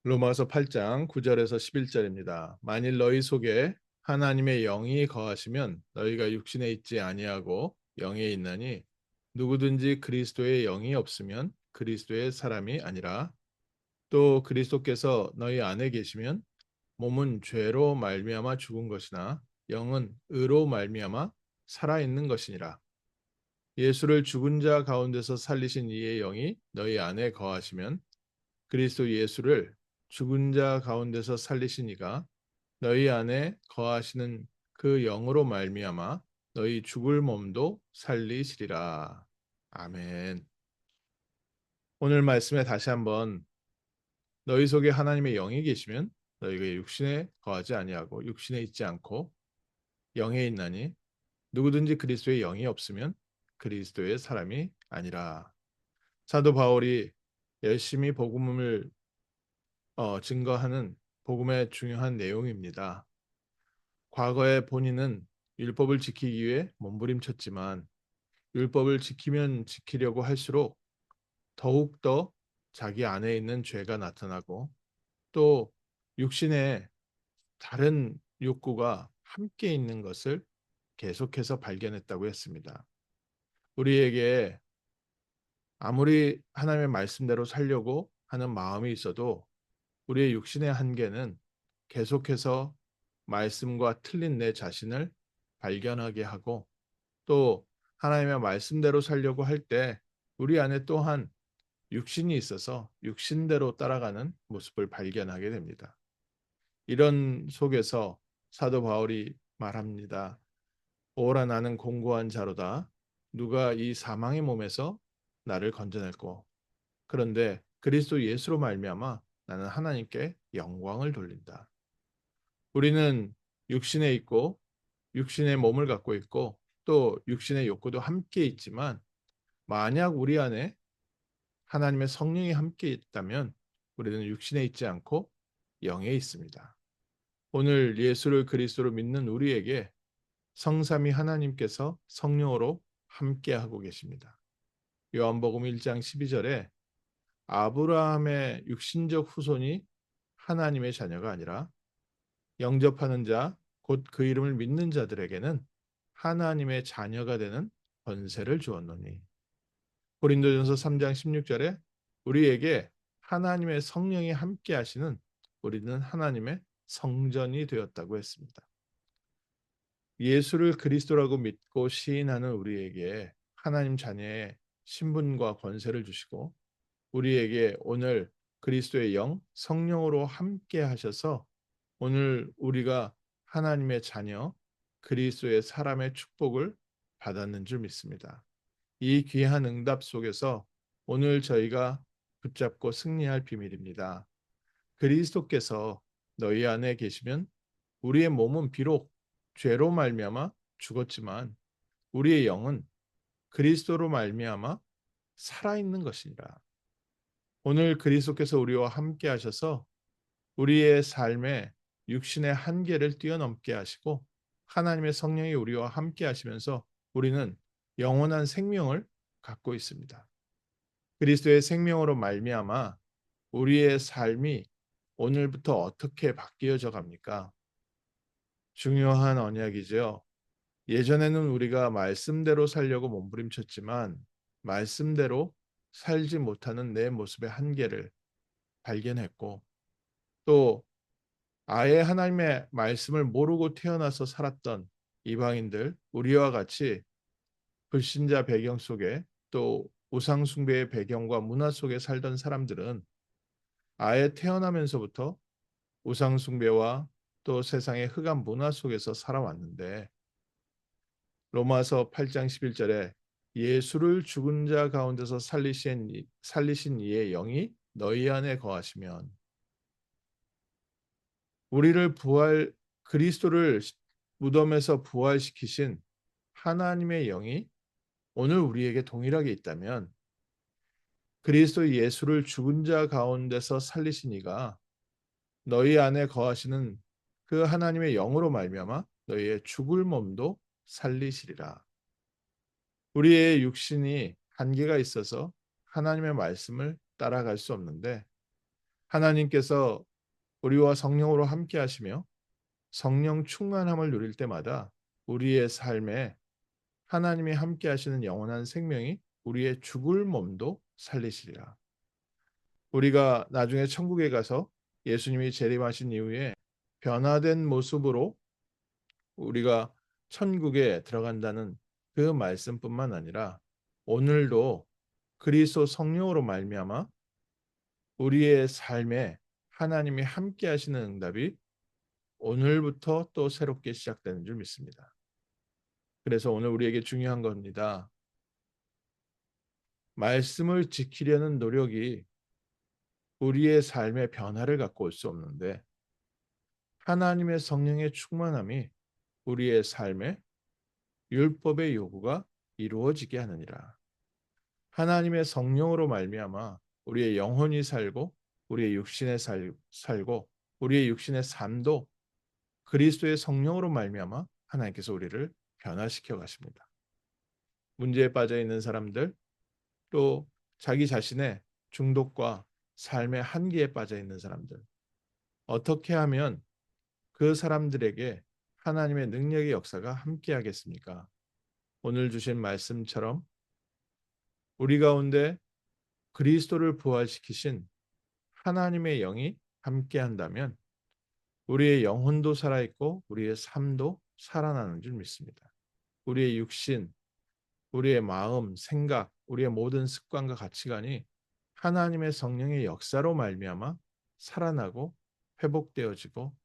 로마서 8장 9절에서 11절입니다. 만일 너희 속에 하나님의 영이 거하시면 너희가 육신에 있지 아니하고 영에 있나니 누구든지 그리스도의 영이 없으면 그리스도의 사람이 아니라. 또 그리스도께서 너희 안에 계시면 몸은 죄로 말미암아 죽은 것이나 영은 의로 말미암아 살아 있는 것이니라. 예수를 죽은 자 가운데서 살리신 이의 영이 너희 안에 거하시면 그리스도 예수를 죽은 자 가운데서 살리신 이가 너희 안에 거하시는 그 영으로 말미암아 너희 죽을 몸도 살리시리라. 아멘. 오늘 말씀에 다시 한번 너희 속에 하나님의 영이 계시면 너희가 육신에 거하지 아니하고 육신에 있지 않고 영에 있나니 누구든지 그리스도의 영이 없으면 그리스도의 사람이 아니라. 사도 바울이 열심히 복음을 증거하는 복음의 중요한 내용입니다. 과거에 본인은 율법을 지키기 위해 몸부림쳤지만 율법을 지키면 지키려고 할수록 더욱더 자기 안에 있는 죄가 나타나고 또 육신에 다른 욕구가 함께 있는 것을 계속해서 발견했다고 했습니다. 우리에게 아무리 하나님의 말씀대로 살려고 하는 마음이 있어도 우리의 육신의 한계는 계속해서 말씀과 틀린 내 자신을 발견하게 하고 또 하나님의 말씀대로 살려고 할 때 우리 안에 또한 육신이 있어서 육신대로 따라가는 모습을 발견하게 됩니다. 이런 속에서 사도 바울이 말합니다. 오라 나는 공고한 자로다. 누가 이 사망의 몸에서 나를 건져낼꼬. 그런데 그리스도 예수로 말미암아 나는 하나님께 영광을 돌린다. 우리는 육신에 있고 육신의 몸을 갖고 있고 또 육신의 욕구도 함께 있지만 만약 우리 안에 하나님의 성령이 함께 있다면 우리는 육신에 있지 않고 영에 있습니다. 오늘 예수를 그리스도로 믿는 우리에게 성삼위 하나님께서 성령으로 함께 하고 계십니다. 요한복음 1장 12절에 아브라함의 육신적 후손이 하나님의 자녀가 아니라 영접하는 자, 곧 그 이름을 믿는 자들에게는 하나님의 자녀가 되는 권세를 주었노니. 고린도전서 3장 16절에 우리에게 하나님의 성령이 함께 하시는 우리는 하나님의 성전이 되었다고 했습니다. 예수를 그리스도라고 믿고 시인하는 우리에게 하나님 자녀의 신분과 권세를 주시고 우리에게 오늘 그리스도의 영, 성령으로 함께 하셔서 오늘 우리가 하나님의 자녀, 그리스도의 사람의 축복을 받았는 줄 믿습니다. 이 귀한 응답 속에서 오늘 저희가 붙잡고 승리할 비밀입니다. 그리스도께서 너희 안에 계시면 우리의 몸은 비록 죄로 말미암아 죽었지만 우리의 영은 그리스도로 말미암아 살아있는 것이니라. 오늘 그리스도께서 우리와 함께 하셔서 우리의 삶에 육신의 한계를 뛰어넘게 하시고 하나님의 성령이 우리와 함께 하시면서 우리는 영원한 생명을 갖고 있습니다. 그리스도의 생명으로 말미암아 우리의 삶이 오늘부터 어떻게 바뀌어져 갑니까? 중요한 언약이죠. 예전에는 우리가 말씀대로 살려고 몸부림쳤지만 말씀대로 살지 못하는 내 모습의 한계를 발견했고 또 아예 하나님의 말씀을 모르고 태어나서 살았던 이방인들, 우리와 같이 불신자 배경 속에 또 우상 숭배의 배경과 문화 속에 살던 사람들은 아예 태어나면서부터 우상 숭배와 또 세상의 흑암 문화 속에서 살아왔는데 로마서 8장 11절에 예수를 죽은 자 가운데서 살리신 이의 영이 너희 안에 거하시면 우리를 그리스도를 무덤에서 부활시키신 하나님의 영이 오늘 우리에게 동일하게 있다면 그리스도 예수를 죽은 자 가운데서 살리신 이가 너희 안에 거하시는 그 하나님의 영으로 말미암아 너희의 죽을 몸도 살리시리라. 우리의 육신이 한계가 있어서 하나님의 말씀을 따라갈 수 없는데 하나님께서 우리와 성령으로 함께 하시며 성령 충만함을 누릴 때마다 우리의 삶에 하나님이 함께 하시는 영원한 생명이 우리의 죽을 몸도 살리시리라. 우리가 나중에 천국에 가서 예수님이 재림하신 이후에 변화된 모습으로 우리가 천국에 들어간다는 그 말씀뿐만 아니라 오늘도 그리스도 성령으로 말미암아 우리의 삶에 하나님이 함께 하시는 응답이 오늘부터 또 새롭게 시작되는 줄 믿습니다. 그래서 오늘 우리에게 중요한 겁니다. 말씀을 지키려는 노력이 우리의 삶의 변화를 갖고 올 수 없는데 하나님의 성령의 충만함이 우리의 삶에 율법의 요구가 이루어지게 하느니라. 하나님의 성령으로 말미암아 우리의 영혼이 살고 우리의 육신에 살고 우리의 육신의 삶도 그리스도의 성령으로 말미암아 하나님께서 우리를 변화시켜 가십니다. 문제에 빠져 있는 사람들, 또 자기 자신의 중독과 삶의 한계에 빠져 있는 사람들, 어떻게 하면 그 사람들에게 하나님의 능력의 역사가 함께하겠습니까? 오늘 주신 말씀처럼 우리 가운데 그리스도를 부활시키신 하나님의 영이 함께한다면 우리의 영혼도 살아있고 우리의 삶도 살아나는 줄 믿습니다. 우리의 육신, 우리의 마음, 생각, 우리의 모든 습관과 가치관이 하나님의 성령의 역사로 말미암아 살아나고 회복되어지고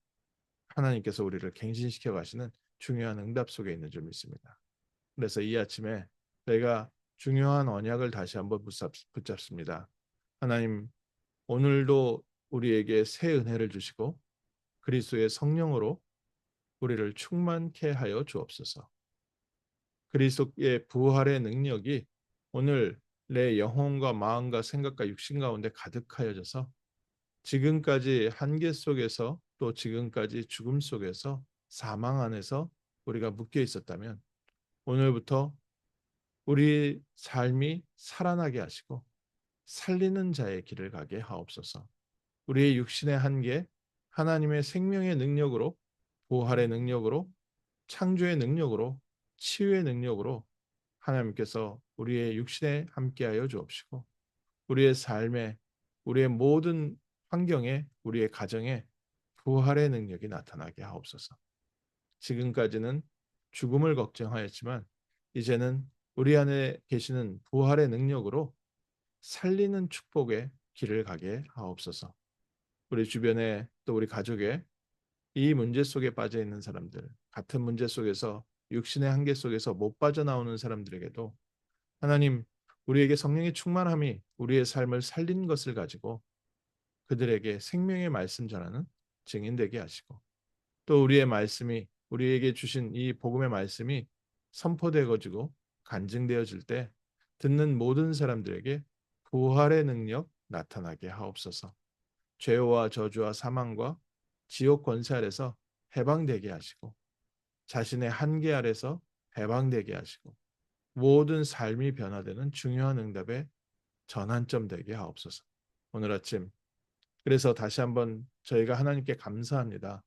하나님께서 우리를 갱신시켜 가시는 중요한 응답 속에 있는 줄 믿습니다. 그래서 이 아침에 저희가 중요한 언약을 다시 한번 붙잡습니다. 하나님, 오늘도 우리에게 새 은혜를 주시고 그리스도의 성령으로 우리를 충만케 하여 주옵소서. 그리스도의 부활의 능력이 오늘 내 영혼과 마음과 생각과 육신 가운데 가득하여져서 지금까지 한계 속에서 또 지금까지 죽음 속에서 사망 안에서 우리가 묶여 있었다면 오늘부터 우리 삶이 살아나게 하시고 살리는 자의 길을 가게 하옵소서. 우리의 육신의 한계 하나님의 생명의 능력으로 부활의 능력으로 창조의 능력으로 치유의 능력으로 하나님께서 우리의 육신에 함께하여 주옵시고 우리의 삶에 우리의 모든 환경에 우리의 가정에 부활의 능력이 나타나게 하옵소서. 지금까지는 죽음을 걱정하였지만 이제는 우리 안에 계시는 부활의 능력으로 살리는 축복의 길을 가게 하옵소서. 우리 주변에 또 우리 가족에 이 문제 속에 빠져 있는 사람들, 같은 문제 속에서 육신의 한계 속에서 못 빠져나오는 사람들에게도 하나님, 우리에게 성령의 충만함이 우리의 삶을 살린 것을 가지고 그들에게 생명의 말씀 전하는 증인되게 하시고 또 우리의 말씀이 우리에게 주신 이 복음의 말씀이 선포되어지고 간증되어질 때 듣는 모든 사람들에게 부활의 능력 나타나게 하옵소서. 죄와 저주와 사망과 지옥 권세 아래서 해방되게 하시고 자신의 한계 아래서 해방되게 하시고 모든 삶이 변화되는 중요한 응답의 전환점 되게 하옵소서. 오늘 아침 그래서 다시 한번 저희가 하나님께 감사합니다.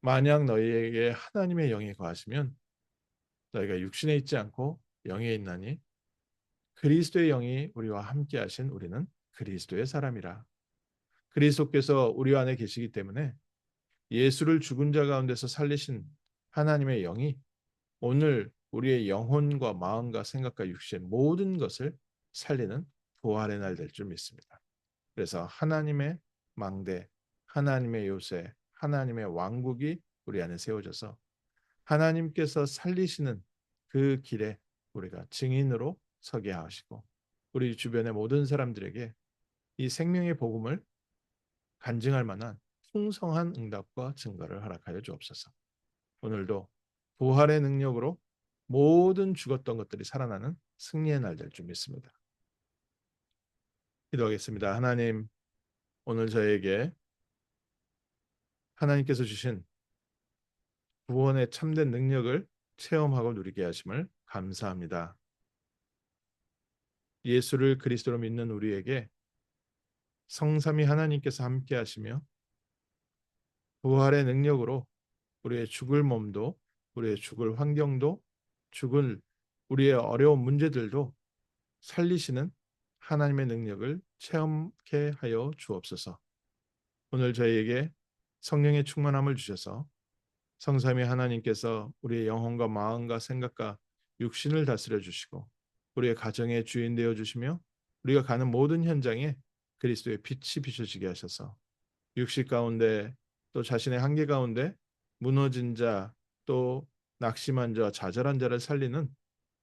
만약 너희에게 하나님의 영이 거하시면 너희가 육신에 있지 않고 영에 있나니 그리스도의 영이 우리와 함께 하신 우리는 그리스도의 사람이라. 그리스도께서 우리 안에 계시기 때문에 예수를 죽은 자 가운데서 살리신 하나님의 영이 오늘 우리의 영혼과 마음과 생각과 육신 모든 것을 살리는 부활의 날 될 줄 믿습니다. 그래서 하나님의 망대, 하나님의 요새, 하나님의 왕국이 우리 안에 세워져서 하나님께서 살리시는 그 길에 우리가 증인으로 서게 하시고 우리 주변의 모든 사람들에게 이 생명의 복음을 간증할 만한 풍성한 응답과 증거를 허락하여 주옵소서. 오늘도 부활의 능력으로 모든 죽었던 것들이 살아나는 승리의 날 될 줄 믿습니다. 기도하겠습니다. 하나님, 오늘 저에게 하나님께서 주신 구원의 참된 능력을 체험하고 누리게 하심을 감사합니다. 예수를 그리스도로 믿는 우리에게 성삼위 하나님께서 함께 하시며 부활의 능력으로 우리의 죽을 몸도, 우리의 죽을 환경도, 죽을 우리의 어려운 문제들도 살리시는 하나님의 능력을 체험케 하여 주옵소서. 오늘 저희에게 성령의 충만함을 주셔서 성삼위 하나님께서 우리의 영혼과 마음과 생각과 육신을 다스려 주시고 우리의 가정의 주인 되어 주시며 우리가 가는 모든 현장에 그리스도의 빛이 비춰지게 하셔서 육신 가운데 또 자신의 한계 가운데 무너진 자 또 낙심한 자 좌절한 자를 살리는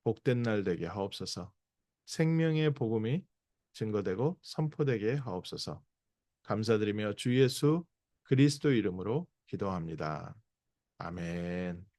복된 날 되게 하옵소서. 생명의 복음이 증거되고 선포되게 하옵소서. 감사드리며 주 예수 그리스도 이름으로 기도합니다. 아멘.